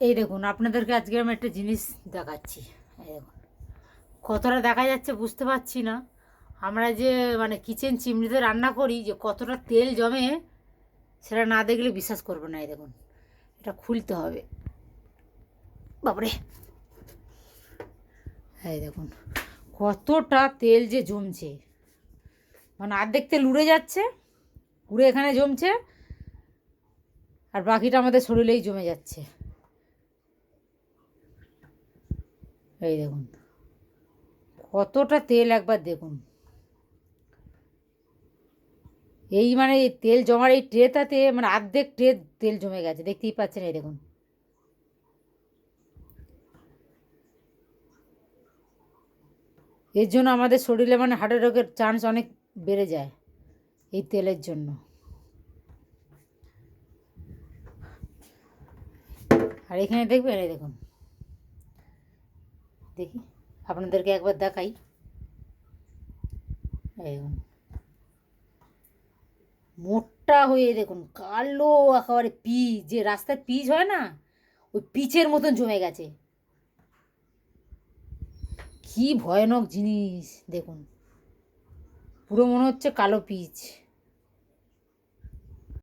এই দেখুন, আপনাদেরকে আজকে আমি একটা জিনিস দেখাচ্ছি। এই দেখুন, কতটা দেখা যাচ্ছে বুঝতে পারছি না। আমরা যে মানে কিচেন চিমনিতে রান্না করি, যে কতটা তেল জমে সেটা না দেখলে বিশ্বাস করবে না। এই দেখুন, এটা খুলতে হবে। বাবারে, এই দেখুন কতটা তেল যে জমছে, মানে অর্ধেক তেল উড়ে যাচ্ছে, উড়ে এখানে জমছে, আর বাকিটা আমাদের শরীরেই জমে যাচ্ছে। এই দেখুন কতটা তেল, একবার দেখুন। এই মানে এই তেল জমার এই ট্রেটাতে মানে অর্ধেক ট্রে তেল জমে গেছে, দেখতেই পাচ্ছেন। এই দেখুন, এর জন্য আমাদের শরীরে মানে হার্টের রোগের চান্স অনেক বেড়ে যায়, এই তেলের জন্য। আর এখানে দেখবেন, এই দেখুন, দেখি আপনাদেরকে একবার দেখাই। এই দেখুন, মোটা হয়ে দেখুন কালো একেবারে পিচ, যে রাস্তায় পিচ হয় না, ওই পিচের মতন জমে গেছে। কি ভয়ানক জিনিস দেখুন, পুরো মনে হচ্ছে কালো পিচ।